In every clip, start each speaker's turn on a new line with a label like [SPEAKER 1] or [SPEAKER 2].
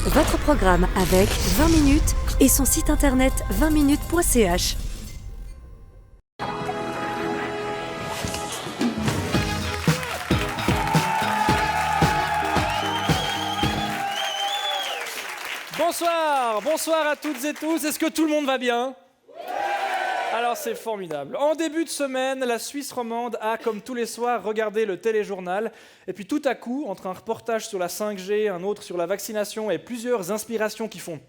[SPEAKER 1] Votre programme avec 20 minutes et son site internet 20minutes.ch.
[SPEAKER 2] Bonsoir à toutes et tous. Est-ce que tout le monde va bien ? Alors c'est formidable. En début de semaine, la Suisse romande a, comme tous les soirs, regardé le téléjournal. Et puis tout à coup, entre un reportage sur la 5G, un autre sur la vaccination et plusieurs inspirations qui font,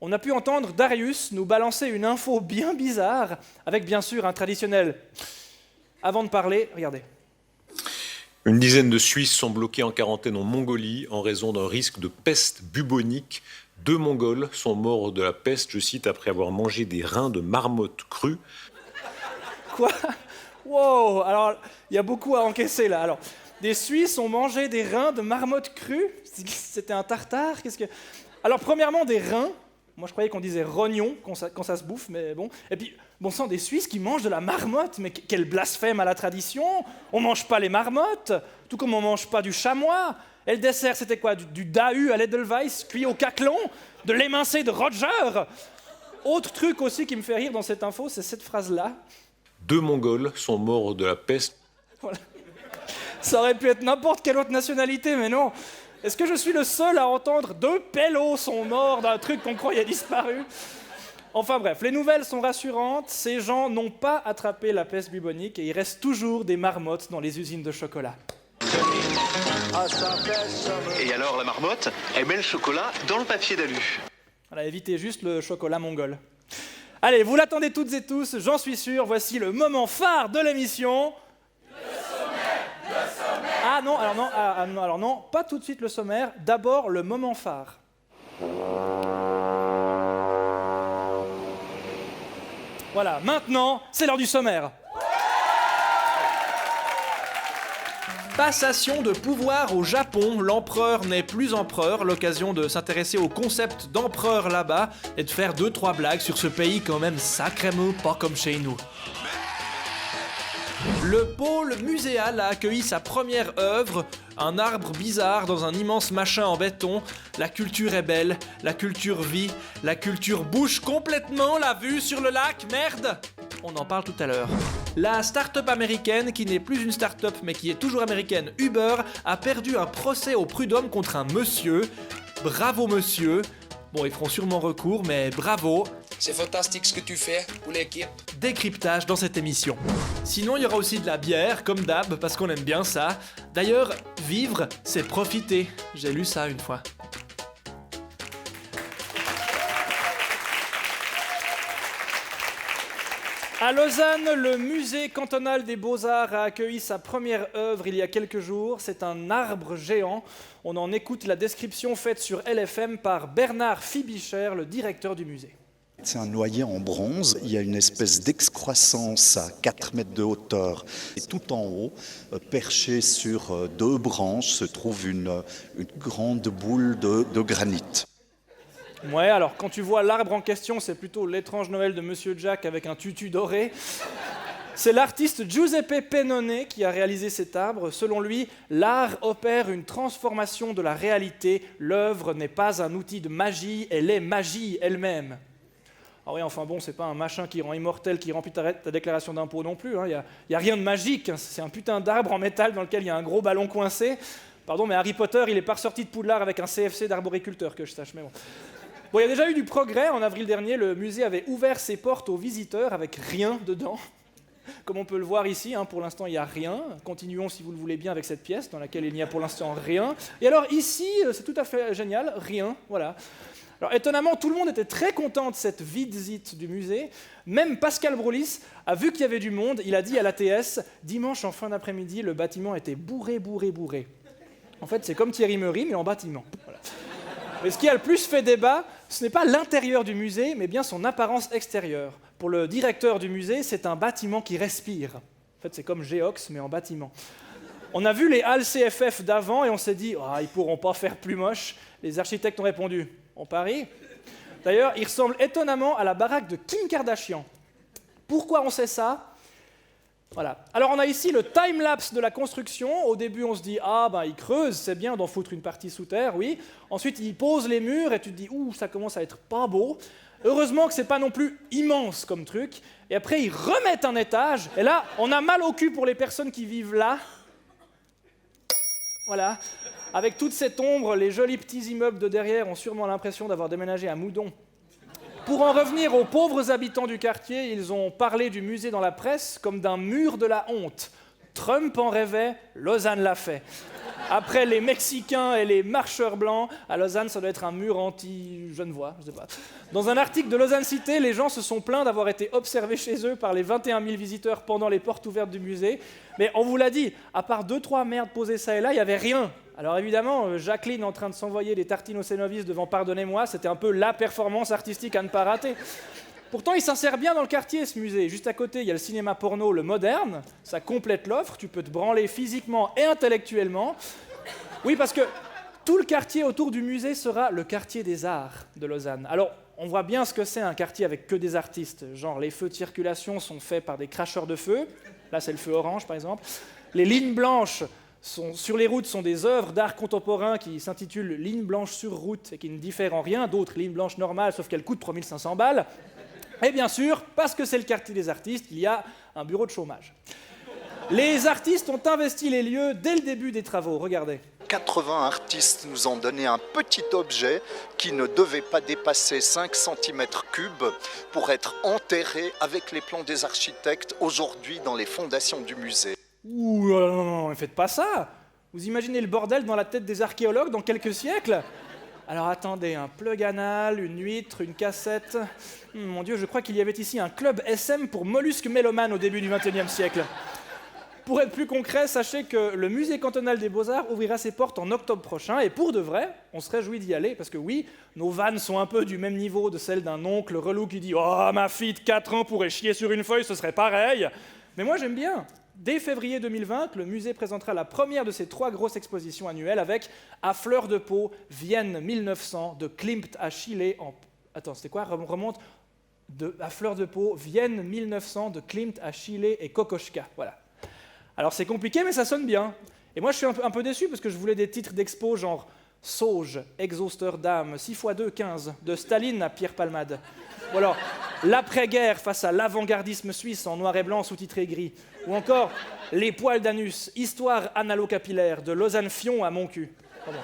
[SPEAKER 2] on a pu entendre Darius nous balancer une info bien bizarre, avec bien sûr un traditionnel. Avant de parler, regardez.
[SPEAKER 3] Une dizaine de Suisses sont bloqués en quarantaine en Mongolie en raison d'un risque de peste bubonique. 2 Mongols sont morts de la peste, je cite, après avoir mangé des reins de marmotte crus.
[SPEAKER 2] Quoi ? Wow ! Alors, il y a beaucoup à encaisser là. Alors, des Suisses ont mangé des reins de marmotte crus ? C'était un tartare ? Alors, premièrement, des reins. Moi, je croyais qu'on disait rognon quand ça se bouffe, mais bon. Et puis, bon sang, des Suisses qui mangent de la marmotte, mais quel blasphème à la tradition ! On mange pas les marmottes, tout comme on mange pas du chamois. Et le dessert, c'était quoi ? Du dahu à l'Edelweiss, cuit au caclon, de l'émincé de Roger. Autre truc aussi qui me fait rire dans cette info, c'est cette phrase-là.
[SPEAKER 3] 2 Mongols sont morts de la peste.
[SPEAKER 2] Voilà. Ça aurait pu être n'importe quelle autre nationalité, mais non. Est-ce que je suis le seul à entendre 2 pélos sont morts d'un truc qu'on croyait disparu ? Enfin bref, les nouvelles sont rassurantes. Ces gens n'ont pas attrapé la peste bubonique et il reste toujours des marmottes dans les usines de chocolat.
[SPEAKER 4] Et alors la marmotte, elle met le chocolat dans le papier d'alu.
[SPEAKER 2] Voilà, évitez juste le chocolat mongol. Allez, vous l'attendez toutes et tous, j'en suis sûr, voici le moment phare de l'émission. Le sommaire. Ah non, pas tout de suite le sommaire, d'abord le moment phare. Voilà, maintenant, c'est l'heure du sommaire. Passation de pouvoir au Japon, l'empereur n'est plus empereur, l'occasion de s'intéresser au concept d'empereur là-bas et de faire 2-3 blagues sur ce pays quand même sacrément pas comme chez nous. Le pôle muséal a accueilli sa première œuvre, un arbre bizarre dans un immense machin en béton. La culture est belle, la culture vit, la culture bouge complètement la vue sur le lac, merde ! On en parle tout à l'heure. La start-up américaine, qui n'est plus une start-up mais qui est toujours américaine, Uber, a perdu un procès au prud'homme contre un monsieur. Bravo monsieur. Bon, ils feront sûrement recours, mais bravo.
[SPEAKER 5] C'est fantastique ce que tu fais pour l'équipe.
[SPEAKER 2] Décryptage dans cette émission. Sinon, il y aura aussi de la bière, comme d'hab, parce qu'on aime bien ça. D'ailleurs, vivre, c'est profiter. J'ai lu ça une fois. À Lausanne, le musée cantonal des Beaux-Arts a accueilli sa première œuvre il y a quelques jours. C'est un arbre géant. On en écoute la description faite sur LFM par Bernard Fibicher, le directeur du musée.
[SPEAKER 6] C'est un noyer en bronze, il y a une espèce d'excroissance à 4 mètres de hauteur. Et tout en haut, perché sur 2 branches, se trouve une grande boule de granit.
[SPEAKER 2] Ouais, alors quand tu vois l'arbre en question, c'est plutôt l'étrange Noël de Monsieur Jack avec un tutu doré. C'est l'artiste Giuseppe Pennone qui a réalisé cet arbre. Selon lui, l'art opère une transformation de la réalité. L'œuvre n'est pas un outil de magie, elle est magie elle-même. Ah oui, enfin bon, c'est pas un machin qui rend immortel, qui remplit ta déclaration d'impôt non plus. Il y a rien de magique, hein. C'est un putain d'arbre en métal dans lequel il y a un gros ballon coincé. Pardon, mais Harry Potter, il est pas ressorti de Poudlard avec un CFC d'arboriculteur, que je sache, mais bon. Bon, il y a déjà eu du progrès. En avril dernier, le musée avait ouvert ses portes aux visiteurs avec rien dedans. Comme on peut le voir ici, hein, pour l'instant, il n'y a rien. Continuons, si vous le voulez bien, avec cette pièce dans laquelle il n'y a pour l'instant rien. Et alors ici, c'est tout à fait génial, rien, voilà. Alors étonnamment, tout le monde était très content de cette visite du musée. Même Pascal Brolis a vu qu'il y avait du monde. Il a dit à l'ATS, dimanche en fin d'après-midi, le bâtiment était bourré. En fait, c'est comme Thierry Meury, mais en bâtiment. Voilà. Mais ce qui a le plus fait débat, ce n'est pas l'intérieur du musée, mais bien son apparence extérieure. Pour le directeur du musée, c'est un bâtiment qui respire. En fait, c'est comme Geox, mais en bâtiment. On a vu les halles CFF d'avant et on s'est dit « ils ne pourront pas faire plus moche ». Les architectes ont répondu « on parie ». D'ailleurs, il ressemble étonnamment à la baraque de Kim Kardashian. Pourquoi on sait ça ? Voilà. Alors on a ici le time-lapse de la construction. Au début on se dit, ah ben il creuse, c'est bien d'en foutre une partie sous terre, oui. Ensuite il pose les murs et tu te dis, ouh, ça commence à être pas beau. Heureusement que c'est pas non plus immense comme truc. Et après ils remettent un étage. Et là, on a mal au cul pour les personnes qui vivent là. Voilà. Avec toute cette ombre, les jolis petits immeubles de derrière ont sûrement l'impression d'avoir déménagé à Moudon. Pour en revenir aux pauvres habitants du quartier, ils ont parlé du musée dans la presse comme d'un mur de la honte. Trump en rêvait, Lausanne l'a fait. Après les Mexicains et les marcheurs blancs, à Lausanne, ça doit être un mur anti-Genevois, je sais pas. Dans un article de Lausanne Cité, les gens se sont plaints d'avoir été observés chez eux par les 21 000 visiteurs pendant les portes ouvertes du musée. Mais on vous l'a dit, à part 2-3 merdes posées ça et là, il n'y avait rien. Alors évidemment, Jacqueline en train de s'envoyer des tartines au Cénovis devant Pardonnez-moi, c'était un peu la performance artistique à ne pas rater. Pourtant, il s'insère bien dans le quartier, ce musée. Juste à côté, il y a le cinéma porno, le moderne. Ça complète l'offre, tu peux te branler physiquement et intellectuellement. Oui, parce que tout le quartier autour du musée sera le quartier des arts de Lausanne. Alors, on voit bien ce que c'est un quartier avec que des artistes. Genre, les feux de circulation sont faits par des cracheurs de feu. Là, c'est le feu orange, par exemple. Les lignes blanches sur les routes sont des œuvres d'art contemporain qui s'intitulent « Lignes blanches sur route » et qui ne diffèrent en rien d'autres lignes blanches normales, sauf qu'elles coûtent 3 500 balles. Et bien sûr, parce que c'est le quartier des artistes, il y a un bureau de chômage. Les artistes ont investi les lieux dès le début des travaux, regardez.
[SPEAKER 6] 80 artistes nous ont donné un petit objet qui ne devait pas dépasser 5 cm3 pour être enterré avec les plans des architectes aujourd'hui dans les fondations du musée.
[SPEAKER 2] Ouh, non, ne faites pas ça. Vous imaginez le bordel dans la tête des archéologues dans quelques siècles ? Alors attendez, un plug anal, une huître, une cassette... Mon Dieu, je crois qu'il y avait ici un club SM pour mollusques mélomanes au début du XXIe siècle. Pour être plus concret, sachez que le musée cantonal des Beaux-Arts ouvrira ses portes en octobre prochain, et pour de vrai, on se réjouit d'y aller, parce que oui, nos vannes sont un peu du même niveau de celles d'un oncle relou qui dit « Oh, ma fille de 4 ans pourrait chier sur une feuille, ce serait pareil !» Mais moi, j'aime bien. Dès février 2020, le musée présentera la première de ses 3 grosses expositions annuelles avec « À fleur de peau, Vienne 1900 de Klimt à Chile en... » Attends, c'était quoi ? Remonte à fleur de peau, Vienne 1900 de Klimt à Chile et Kokoschka. Voilà. Alors c'est compliqué, mais ça sonne bien. Et moi, je suis un peu déçu parce que je voulais des titres d'expo genre Sauge, Exhauster d'âme, 6x2, 15, de Staline à Pierre Palmade. Ou alors L'après-guerre face à l'avant-gardisme suisse en noir et blanc sous-titré gris. Ou encore Les poils d'anus, histoire analo-capillaire, de Lausanne-Fion à Moncu. Pardon.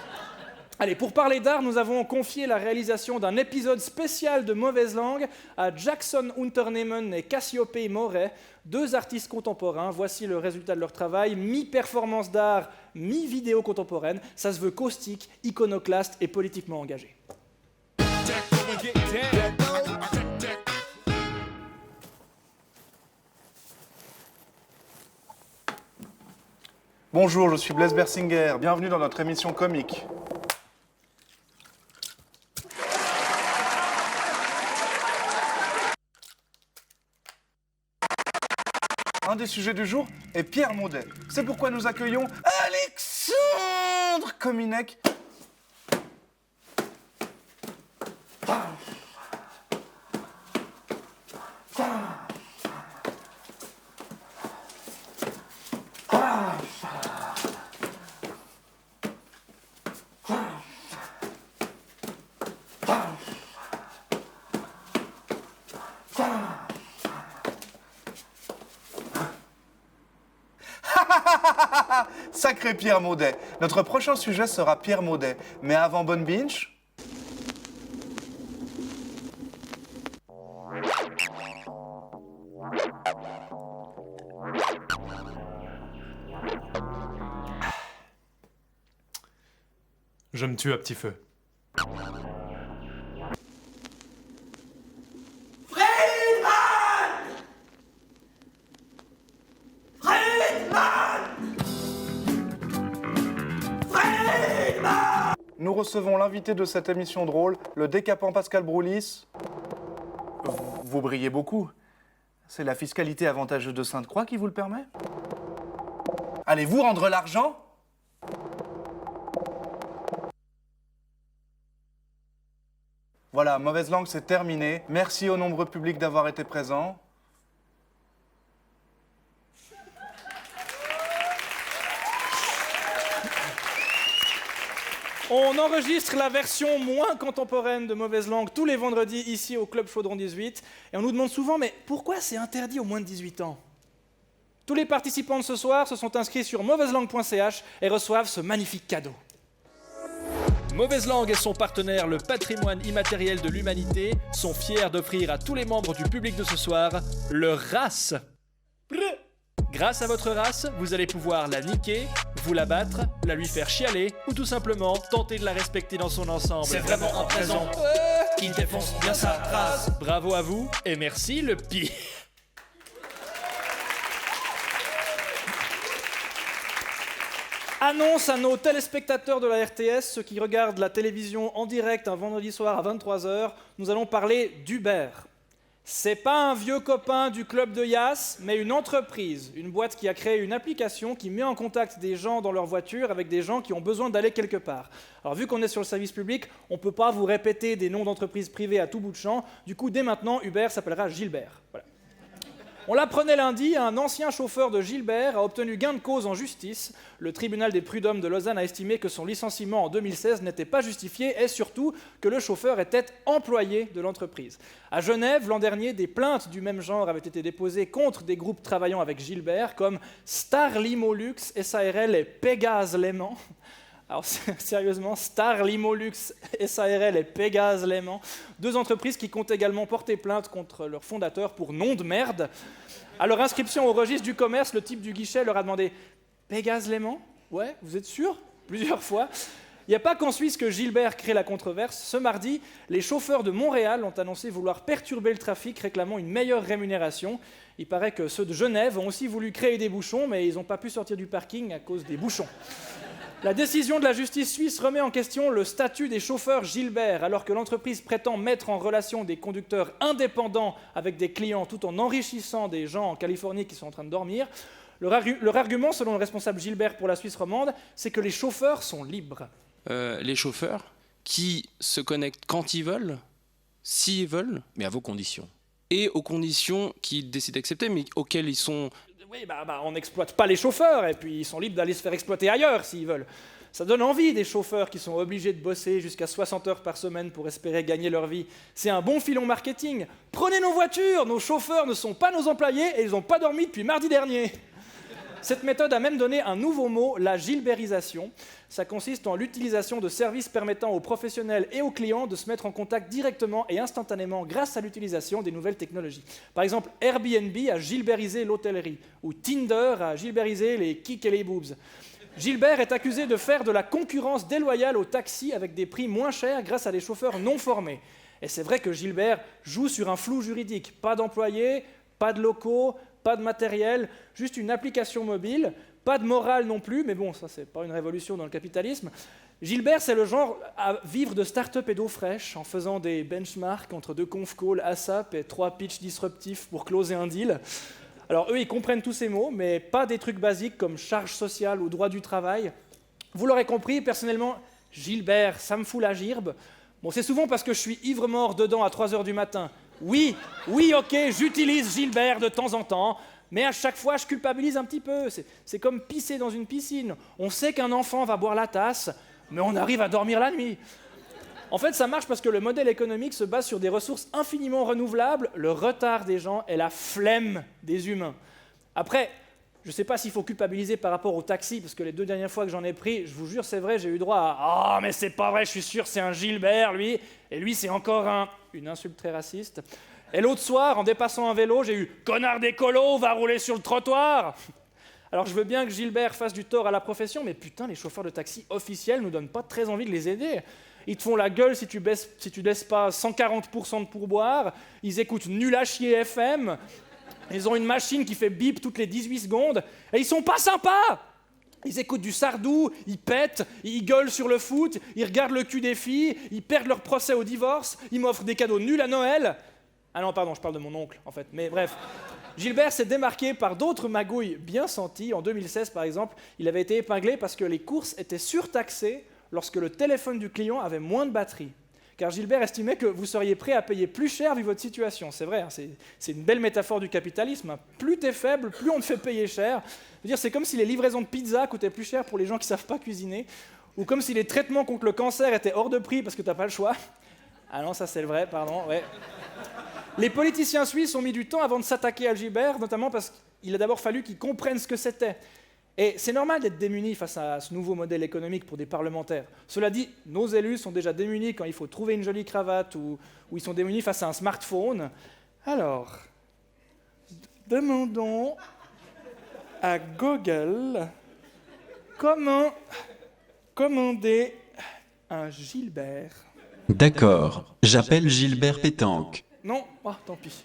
[SPEAKER 2] Allez, pour parler d'art, nous avons confié la réalisation d'un épisode spécial de Mauvaise Langue à Jackson Unternehmen et Cassiope Moret, 2 artistes contemporains. Voici le résultat de leur travail, mi-performance d'art, mi-vidéo contemporaine. Ça se veut caustique, iconoclaste et politiquement engagé.
[SPEAKER 7] Bonjour, je suis Blaise Bersinger. Bienvenue dans notre émission comique. Un des sujets du jour est Pierre Maudet. C'est pourquoi nous accueillons Alexandre Kominek. Sacré Pierre Maudet. Notre prochain sujet sera Pierre Maudet. Mais avant, bonne binge.
[SPEAKER 8] Je me tue à petit feu.
[SPEAKER 7] Nous recevons l'invité de cette émission drôle, le décapant Pascal Broulis. Vous brillez beaucoup. C'est la fiscalité avantageuse de Sainte-Croix qui vous le permet ? Allez-vous rendre l'argent ? Voilà, Mauvaise Langue, c'est terminé. Merci aux nombreux publics d'avoir été présents.
[SPEAKER 2] On enregistre la version moins contemporaine de Mauvaise Langue tous les vendredis ici au Club Chaudron 18. Et on nous demande souvent, mais pourquoi c'est interdit aux moins de 18 ans ? Tous les participants de ce soir se sont inscrits sur mauvaiselangue.ch et reçoivent ce magnifique cadeau. Mauvaise Langue et son partenaire, le patrimoine immatériel de l'humanité, sont fiers d'offrir à tous les membres du public de ce soir leur race. Grâce à votre race, vous allez pouvoir la niquer, vous la battre, la lui faire chialer ou tout simplement tenter de la respecter dans son ensemble.
[SPEAKER 9] C'est vraiment un présent qui défonce bien sa race.
[SPEAKER 2] Bravo à vous et merci le pire. Annonce à nos téléspectateurs de la RTS, ceux qui regardent la télévision en direct un vendredi soir à 23h, nous allons parler d'Uber. C'est pas un vieux copain du club de Yass, mais une entreprise, une boîte qui a créé une application qui met en contact des gens dans leur voiture avec des gens qui ont besoin d'aller quelque part. Alors vu qu'on est sur le service public, on ne peut pas vous répéter des noms d'entreprises privées à tout bout de champ, du coup dès maintenant Uber s'appellera Gilbert. Voilà. On l'apprenait lundi, un ancien chauffeur de Gilbert a obtenu gain de cause en justice. Le tribunal des prud'hommes de Lausanne a estimé que son licenciement en 2016 n'était pas justifié et surtout que le chauffeur était employé de l'entreprise. À Genève, l'an dernier, des plaintes du même genre avaient été déposées contre des groupes travaillant avec Gilbert comme Star Limolux, SARL et Pégase Léman. Alors sérieusement, Star Limolux, SARL et Pégase Léman, deux entreprises qui comptent également porter plainte contre leur fondateur pour nom de merde. À leur inscription au registre du commerce, le type du guichet leur a demandé « Pégase Léman ? Ouais, vous êtes sûr ?» Plusieurs fois. Il n'y a pas qu'en Suisse que Gilbert crée la controverse. Ce mardi, les chauffeurs de Montréal ont annoncé vouloir perturber le trafic, réclamant une meilleure rémunération. Il paraît que ceux de Genève ont aussi voulu créer des bouchons, mais ils n'ont pas pu sortir du parking à cause des bouchons. La décision de la justice suisse remet en question le statut des chauffeurs Gilbert, alors que l'entreprise prétend mettre en relation des conducteurs indépendants avec des clients tout en enrichissant des gens en Californie qui sont en train de dormir. Leur argument, selon le responsable Gilbert pour la Suisse romande, c'est que les chauffeurs sont libres.
[SPEAKER 10] Les chauffeurs qui se connectent quand ils veulent, s'ils veulent, mais à vos conditions. Et aux conditions qu'ils décident d'accepter, mais auxquelles ils sont...
[SPEAKER 2] Oui, on n'exploite pas les chauffeurs, et puis ils sont libres d'aller se faire exploiter ailleurs s'ils veulent. Ça donne envie des chauffeurs qui sont obligés de bosser jusqu'à 60 heures par semaine pour espérer gagner leur vie. C'est un bon filon marketing. Prenez nos voitures, nos chauffeurs ne sont pas nos employés et ils n'ont pas dormi depuis mardi dernier. Cette méthode a même donné un nouveau mot, la gilbérisation. Ça consiste en l'utilisation de services permettant aux professionnels et aux clients de se mettre en contact directement et instantanément grâce à l'utilisation des nouvelles technologies. Par exemple, Airbnb a gilbérisé l'hôtellerie, ou Tinder a gilbérisé les kicks et les boobs. Gilbert est accusé de faire de la concurrence déloyale aux taxis avec des prix moins chers grâce à des chauffeurs non formés. Et c'est vrai que Gilbert joue sur un flou juridique. Pas d'employés, pas de locaux, pas de matériel, juste une application mobile, pas de morale non plus, mais bon, ça c'est pas une révolution dans le capitalisme. Gilbert, c'est le genre à vivre de start-up et d'eau fraîche en faisant des benchmarks entre 2 conf calls ASAP et 3 pitchs disruptifs pour closer un deal. Alors eux, ils comprennent tous ces mots, mais pas des trucs basiques comme charge sociale ou droit du travail. Vous l'aurez compris, personnellement, Gilbert, ça me fout la girbe. Bon, c'est souvent parce que je suis ivre-mort dedans à 3h du matin. Oui, ok, j'utilise Gilbert de temps en temps, mais à chaque fois, je culpabilise un petit peu. C'est comme pisser dans une piscine. On sait qu'un enfant va boire la tasse, mais on arrive à dormir la nuit. En fait, ça marche parce que le modèle économique se base sur des ressources infiniment renouvelables, le retard des gens et la flemme des humains. Après, je ne sais pas s'il faut culpabiliser par rapport au taxi, parce que les 2 dernières fois que j'en ai pris, je vous jure, c'est vrai, j'ai eu droit à « Ah, mais c'est pas vrai, je suis sûr, c'est un Gilbert, lui, et lui, c'est encore un... » Une insulte très raciste. Et l'autre soir, en dépassant un vélo, j'ai eu « Connard d'écolo, va rouler sur le trottoir !» Alors je veux bien que Gilbert fasse du tort à la profession, mais putain, les chauffeurs de taxi officiels nous donnent pas très envie de les aider. Ils te font la gueule si tu laisses pas 140% de pourboire, ils écoutent Nul à chier FM, ils ont une machine qui fait bip toutes les 18 secondes, et ils sont pas sympas. Ils écoutent du Sardou, ils pètent, ils gueulent sur le foot, ils regardent le cul des filles, ils perdent leur procès au divorce, ils m'offrent des cadeaux nuls à Noël. Ah non, pardon, je parle de mon oncle, en fait, mais bref. Gilbert s'est démarqué par d'autres magouilles bien senties. En 2016, par exemple, il avait été épinglé parce que les courses étaient surtaxées lorsque le téléphone du client avait moins de batterie. Car Gilbert estimait que vous seriez prêt à payer plus cher vu votre situation. C'est vrai, hein, c'est une belle métaphore du capitalisme. Hein. Plus t'es faible, plus on te fait payer cher. Je veux dire, c'est comme si les livraisons de pizza coûtaient plus cher pour les gens qui ne savent pas cuisiner. Ou comme si les traitements contre le cancer étaient hors de prix parce que t'as pas le choix. Ah non, ça c'est le vrai, pardon, ouais. Les politiciens suisses ont mis du temps avant de s'attaquer à Gilbert, notamment parce qu'il a d'abord fallu qu'ils comprennent ce que c'était. Et c'est normal d'être démunis face à ce nouveau modèle économique pour des parlementaires. Cela dit, nos élus sont déjà démunis quand il faut trouver une jolie cravate ou ils sont démunis face à un smartphone. Alors, demandons à Google comment commander un Gilbert.
[SPEAKER 11] D'accord, j'appelle Gilbert Pétanque.
[SPEAKER 2] Non, tant pis.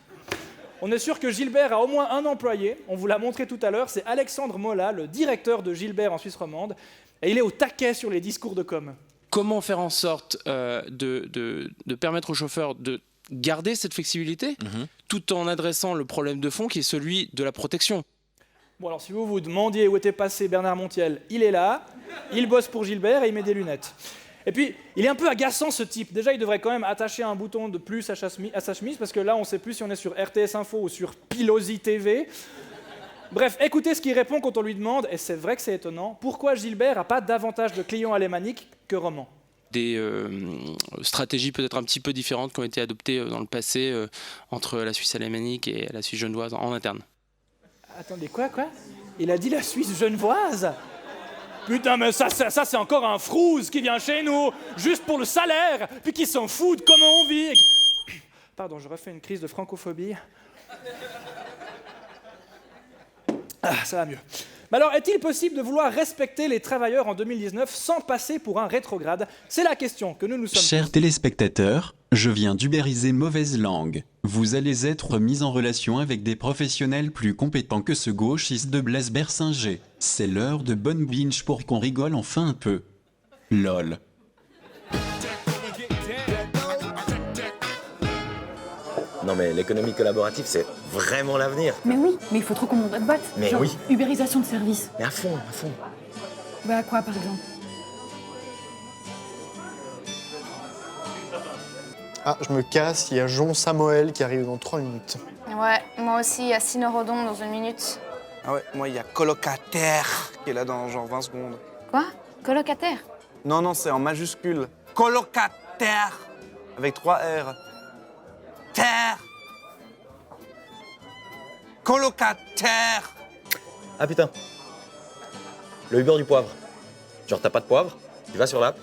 [SPEAKER 2] On est sûr que Gilbert a au moins un employé, on vous l'a montré tout à l'heure, c'est Alexandre Mola, le directeur de Gilbert en Suisse romande, et il est au taquet sur les discours de com.
[SPEAKER 10] Comment faire en sorte de permettre aux chauffeurs de garder cette flexibilité tout en adressant le problème de fond qui est celui de la protection?
[SPEAKER 2] Bon alors si vous vous demandiez où était passé Bernard Montiel, il est là, il bosse pour Gilbert et il met des lunettes. Et puis, il est un peu agaçant ce type. Déjà, il devrait quand même attacher un bouton de plus à sa chemise, parce que là, on ne sait plus si on est sur RTS Info ou sur Pilosi TV. Bref, écoutez ce qu'il répond quand on lui demande, et c'est vrai que c'est étonnant, pourquoi Gilbert n'a pas davantage de clients alémaniques que Roman.
[SPEAKER 10] Des stratégies peut-être un petit peu différentes qui ont été adoptées dans le passé entre la Suisse alémanique et la Suisse genevoise en interne.
[SPEAKER 2] Attendez, quoi? Il a dit la Suisse genevoise? Putain, mais ça c'est encore un frouze qui vient chez nous, juste pour le salaire, puis qui s'en fout de comment on vit. Pardon, je refais une crise de francophobie. Ah, ça va mieux. Mais alors, est-il possible de vouloir respecter les travailleurs en 2019 sans passer pour un rétrograde? C'est la question que nous nous sommes...
[SPEAKER 11] Chers téléspectateurs, je viens d'ubériser mauvaise langue. Vous allez être mis en relation avec des professionnels plus compétents que ce gauchiste de Blaise Bersinger. C'est l'heure de bonne binge pour qu'on rigole enfin un peu. LOL.
[SPEAKER 12] Non mais l'économie collaborative, c'est vraiment l'avenir.
[SPEAKER 13] Mais oui, mais il faut trop qu'on monte notre boîte.
[SPEAKER 12] Mais
[SPEAKER 13] genre,
[SPEAKER 12] oui.
[SPEAKER 13] Ubérisation de services.
[SPEAKER 12] Mais à fond.
[SPEAKER 13] Bah quoi par exemple?
[SPEAKER 14] Ah, je me casse, il y a Jean Samuel qui arrive dans 3 minutes.
[SPEAKER 15] Ouais, moi aussi, il y a Sinorodon dans 1 minute.
[SPEAKER 7] Ah ouais, moi, il y a colocataire qui est là dans genre 20 secondes.
[SPEAKER 15] Quoi? Colocataire?
[SPEAKER 7] Non, c'est en majuscule. Colocataire avec 3 R. Terre. Colocataire.
[SPEAKER 12] Ah putain. Le Uber du poivre. Genre t'as pas de poivre, tu vas sur l'app,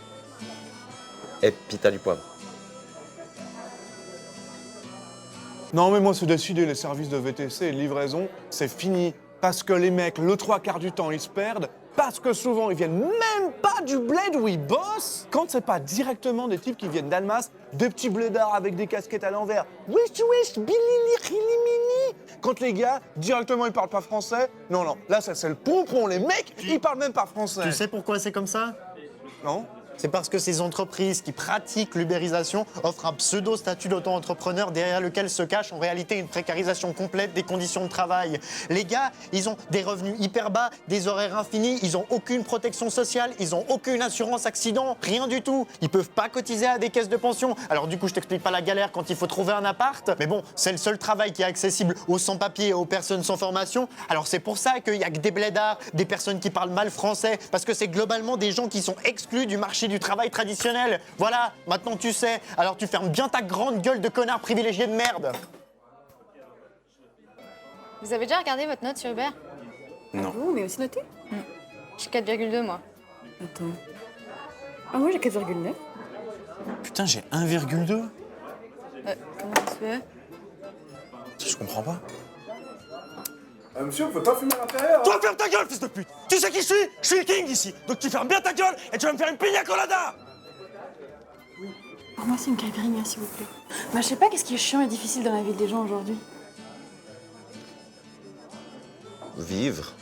[SPEAKER 12] et puis t'as du poivre.
[SPEAKER 7] Non mais moi c'est décidé, les services de VTC et de livraison, c'est fini. Parce que les mecs, le 3/4 du temps, ils se perdent. Parce que souvent, ils viennent même pas du bled où ils bossent. Quand c'est pas directement des types qui viennent d'Almas, des petits blédards avec des casquettes à l'envers. Wish, bilili, mini. Quand les gars, directement, ils parlent pas français. Non, là, ça c'est le pompon. Les mecs, ils parlent même pas français.
[SPEAKER 14] Tu sais pourquoi c'est comme ça?
[SPEAKER 7] Non.
[SPEAKER 14] C'est parce que ces entreprises qui pratiquent l'ubérisation offrent un pseudo-statut d'auto-entrepreneur derrière lequel se cache en réalité une précarisation complète des conditions de travail. Les gars, ils ont des revenus hyper bas, des horaires infinis, ils ont aucune protection sociale, ils ont aucune assurance accident, rien du tout. Ils peuvent pas cotiser à des caisses de pension. Alors du coup, je t'explique pas la galère quand il faut trouver un appart, mais bon, c'est le seul travail qui est accessible aux sans-papiers et aux personnes sans formation. Alors c'est pour ça qu'il y a que des blédards, des personnes qui parlent mal français, parce que c'est globalement des gens qui sont exclus du marché du travail traditionnel. Voilà, maintenant tu sais. Alors tu fermes bien ta grande gueule de connard privilégié de merde.
[SPEAKER 15] Vous avez déjà regardé votre note sur Uber?
[SPEAKER 7] Non.
[SPEAKER 13] Vous, mais aussi noté?
[SPEAKER 15] J'ai 4,2 moi.
[SPEAKER 13] Attends. Ah moi j'ai 4,9.
[SPEAKER 7] Putain, j'ai 1,2.
[SPEAKER 15] Comment ça se fait?
[SPEAKER 7] Je comprends pas.
[SPEAKER 16] Monsieur, on peut pas fumer à l'intérieur.
[SPEAKER 7] Toi, ferme ta gueule, fils de pute. Tu sais qui je suis? Je suis le king ici. Donc tu fermes bien ta gueule et tu vas me faire une pina colada.
[SPEAKER 13] Pour moi c'est une caipirinha s'il vous plaît. Bah je sais pas qu'est-ce qui est chiant et difficile dans la vie des gens aujourd'hui.
[SPEAKER 12] Vivre.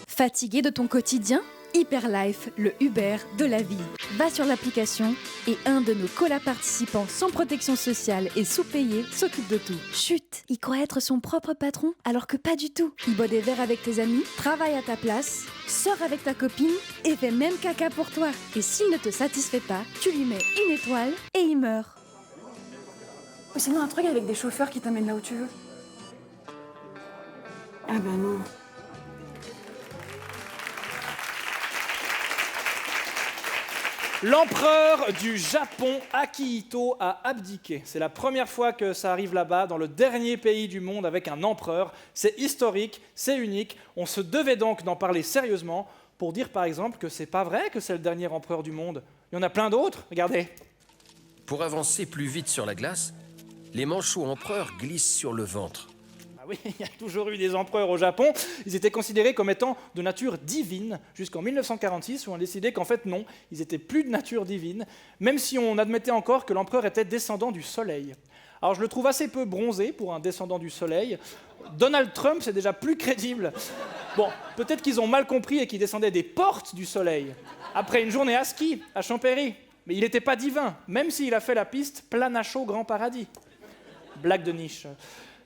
[SPEAKER 1] Fatigué de ton quotidien? Hyperlife, le Uber de la vie. Va sur l'application et un de nos colas participants sans protection sociale et sous-payé s'occupe de tout. Chut, il croit être son propre patron alors que pas du tout. Il boit des verres avec tes amis, travaille à ta place, sort avec ta copine et fait même caca pour toi. Et s'il ne te satisfait pas, tu lui mets une étoile et il meurt.
[SPEAKER 13] Ou sinon un truc avec des chauffeurs qui t'amènent là où tu veux. Ah bah non. «
[SPEAKER 2] L'empereur du Japon, Akihito, a abdiqué. C'est la première fois que ça arrive là-bas, dans le dernier pays du monde avec un empereur. C'est historique, c'est unique. On se devait donc d'en parler sérieusement pour dire par exemple que c'est pas vrai que c'est le dernier empereur du monde. Il y en a plein d'autres, regardez.
[SPEAKER 17] Pour avancer plus vite sur la glace, les manchots empereurs glissent sur le ventre.
[SPEAKER 2] Ah oui, il y a toujours eu des empereurs au Japon. Ils étaient considérés comme étant de nature divine jusqu'en 1946 où on a décidé qu'en fait non, ils étaient plus de nature divine, même si on admettait encore que l'empereur était descendant du soleil. Alors je le trouve assez peu bronzé pour un descendant du soleil. Donald Trump, c'est déjà plus crédible. Bon, peut-être qu'ils ont mal compris et qu'il descendait des portes du soleil, après une journée à ski, à Champéry. Mais il n'était pas divin, même s'il a fait la piste Planacho Grand Paradis. Blague de niche.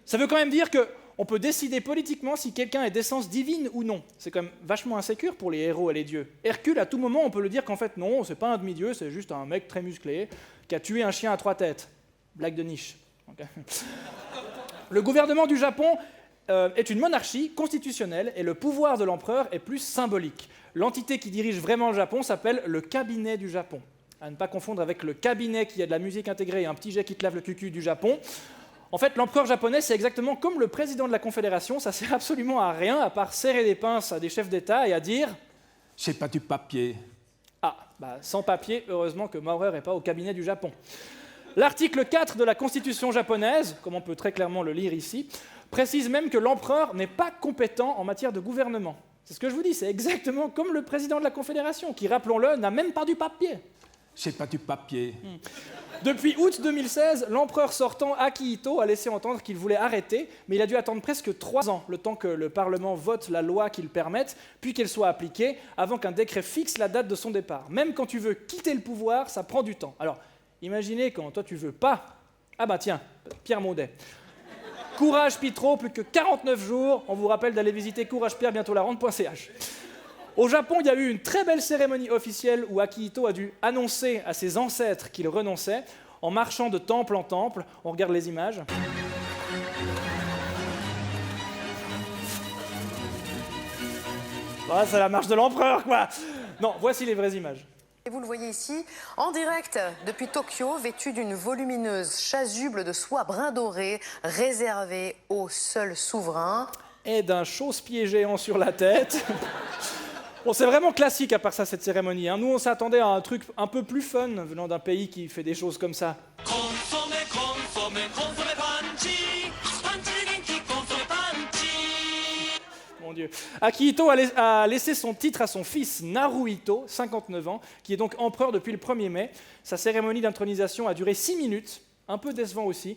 [SPEAKER 2] Ça veut quand même dire qu'on peut décider politiquement si quelqu'un est d'essence divine ou non. C'est quand même vachement insécure pour les héros et les dieux. Hercule, à tout moment, on peut le dire qu'en fait, non, c'est pas un demi-dieu, c'est juste un mec très musclé qui a tué un chien à 3 têtes. Blague de niche. Okay. Le gouvernement du Japon est une monarchie constitutionnelle et le pouvoir de l'empereur est plus symbolique. L'entité qui dirige vraiment le Japon s'appelle le cabinet du Japon. À ne pas confondre avec le cabinet qui a de la musique intégrée et un petit jet qui te lave le cucu du Japon. En fait, l'empereur japonais, c'est exactement comme le président de la Confédération, ça sert absolument à rien, à part serrer des pinces à des chefs d'État et à dire «
[SPEAKER 18] C'est pas du papier ».
[SPEAKER 2] Ah, bah sans papier, heureusement que Maurer n'est pas au cabinet du Japon. L'article 4 de la Constitution japonaise, comme on peut très clairement le lire ici, précise même que l'empereur n'est pas compétent en matière de gouvernement. C'est ce que je vous dis, c'est exactement comme le président de la Confédération, qui, rappelons-le, n'a même pas du papier.
[SPEAKER 18] C'est pas du papier.
[SPEAKER 2] Depuis août 2016, l'empereur sortant Akihito a laissé entendre qu'il voulait arrêter, mais il a dû attendre presque 3 ans, le temps que le Parlement vote la loi qui le permette, puis qu'elle soit appliquée, avant qu'un décret fixe la date de son départ. Même quand tu veux quitter le pouvoir, ça prend du temps. Alors, imaginez quand toi tu veux pas. Ah bah tiens, Pierre Maudet. Courage Pitro, plus que 49 jours. On vous rappelle d'aller visiter couragepierre bientôt la rente.ch. Au Japon, il y a eu une très belle cérémonie officielle où Akihito a dû annoncer à ses ancêtres qu'il renonçait en marchant de temple en temple. On regarde les images. Ah, c'est la marche de l'empereur, quoi. Non, voici les vraies images.
[SPEAKER 19] Et vous le voyez ici, en direct depuis Tokyo, vêtu d'une volumineuse chasuble de soie brun doré, réservée au seul souverain.
[SPEAKER 2] Et d'un chausse-pied géant sur la tête. Bon, c'est vraiment classique à part ça, cette cérémonie. Hein. Nous, on s'attendait à un truc un peu plus fun venant d'un pays qui fait des choses comme ça. Mon Dieu. Akihito a laissé son titre à son fils Naruhito, 59 ans, qui est donc empereur depuis le 1er mai. Sa cérémonie d'intronisation a duré 6 minutes, un peu décevant aussi.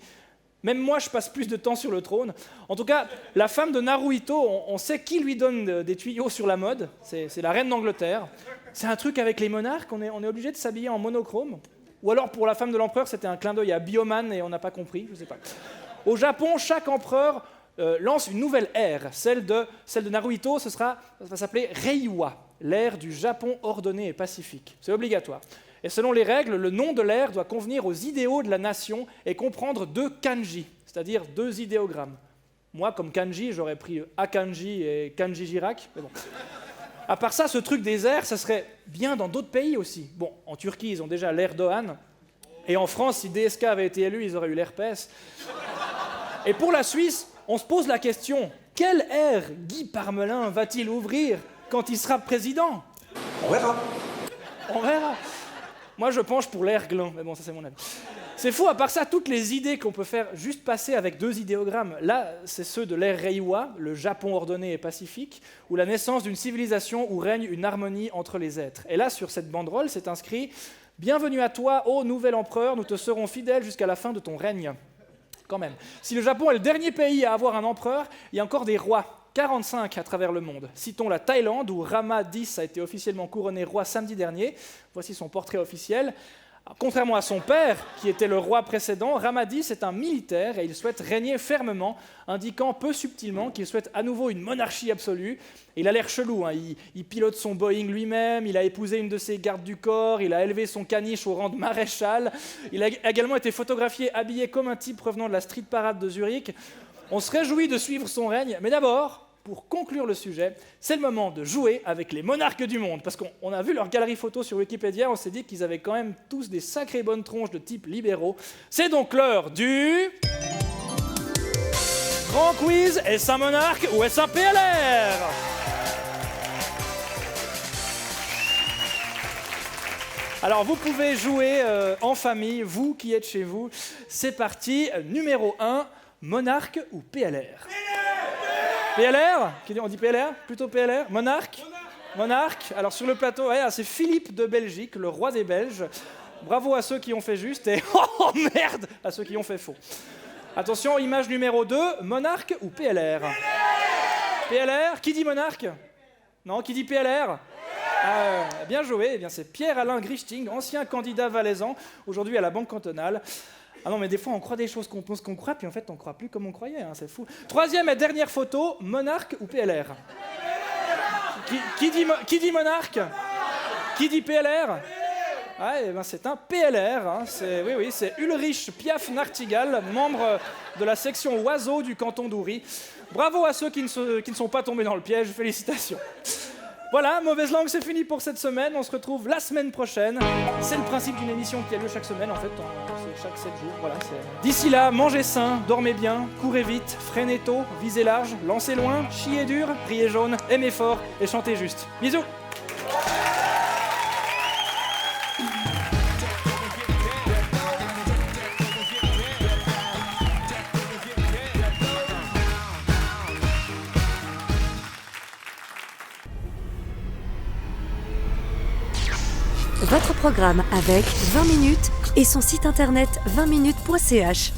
[SPEAKER 2] Même moi, je passe plus de temps sur le trône. En tout cas, la femme de Naruhito, on sait qui lui donne des tuyaux sur la mode. C'est la reine d'Angleterre. C'est un truc avec les monarques, on est obligé de s'habiller en monochrome. Ou alors, pour la femme de l'empereur, c'était un clin d'œil à Bioman et on n'a pas compris, je ne sais pas. Au Japon, chaque empereur lance une nouvelle ère. Celle de Naruhito, ça va s'appeler Reiwa, l'ère du Japon ordonné et pacifique. C'est obligatoire. Et selon les règles, le nom de l'ère doit convenir aux idéaux de la nation et comprendre 2 kanji, c'est-à-dire 2 idéogrammes. Moi, comme kanji, j'aurais pris Akanji et Kanji Girac. Mais bon. À part ça, ce truc des airs, ça serait bien dans d'autres pays aussi. Bon, en Turquie, ils ont déjà l'Erdogan. Et en France, si DSK avait été élu, ils auraient eu l'herpès. Et pour la Suisse, on se pose la question, quelle ère Guy Parmelin va-t-il ouvrir quand il sera président?
[SPEAKER 16] On verra.
[SPEAKER 2] On verra. Moi, je penche pour l'air gland, mais bon, ça c'est mon avis. C'est fou, à part ça, toutes les idées qu'on peut faire juste passer avec 2 idéogrammes, là, c'est ceux de l'ère Reiwa, le Japon ordonné et pacifique, ou la naissance d'une civilisation où règne une harmonie entre les êtres. Et là, sur cette banderole, c'est inscrit « Bienvenue à toi, ô nouvel empereur, nous te serons fidèles jusqu'à la fin de ton règne ». Quand même. Si le Japon est le dernier pays à avoir un empereur, il y a encore des rois. 45 à travers le monde. Citons la Thaïlande, où Rama X a été officiellement couronné roi samedi dernier. Voici son portrait officiel. Alors, contrairement à son père, qui était le roi précédent, Rama X est un militaire et il souhaite régner fermement, indiquant peu subtilement qu'il souhaite à nouveau une monarchie absolue. Et il a l'air chelou, hein. Il pilote son Boeing lui-même, il a épousé une de ses gardes du corps, il a élevé son caniche au rang de maréchal. Il a également été photographié habillé comme un type revenant de la street parade de Zurich. On se réjouit de suivre son règne, mais d'abord, pour conclure le sujet, c'est le moment de jouer avec les monarques du monde. Parce qu'on a vu leur galerie photo sur Wikipédia, on s'est dit qu'ils avaient quand même tous des sacrées bonnes tronches de type libéraux. C'est donc l'heure du... Grand quiz, est-ce un monarque ou est-ce un PLR ? Alors vous pouvez jouer en famille, vous qui êtes chez vous. C'est parti, numéro 1, monarque ou PLR ? PLR ? On dit PLR ? Plutôt PLR ? Monarque ? Monarque. Alors sur le plateau, ouais, c'est Philippe de Belgique, le roi des Belges. Bravo à ceux qui ont fait juste et oh merde à ceux qui ont fait faux. Attention, image numéro 2, monarque ou PLR ? PLR, qui dit monarque ? Non, qui dit PLR ? Bien joué, eh bien, c'est Pierre-Alain Grichting, ancien candidat valaisan, aujourd'hui à la Banque cantonale. Ah non, mais des fois on croit des choses qu'on pense qu'on croit, puis en fait on croit plus comme on croyait, hein, c'est fou. Troisième et dernière photo, monarque ou PLR ? Qui dit monarque ? Qui dit PLR ? Eh ben c'est un PLR, hein. C'est Ulrich Piaf-Nartigal, membre de la section oiseaux du canton d'Oury. Bravo à ceux qui ne sont pas tombés dans le piège, félicitations. Voilà, Mauvaise Langue, c'est fini pour cette semaine. On se retrouve la semaine prochaine. C'est le principe d'une émission qui a lieu chaque semaine, en fait, c'est chaque 7 jours. Voilà, d'ici là, mangez sain, dormez bien, courez vite, freinez tôt, visez large, lancez loin, chiez dur, riez jaune, aimez fort et chantez juste. Bisous.
[SPEAKER 20] Votre programme avec 20 minutes et son site internet 20minutes.ch.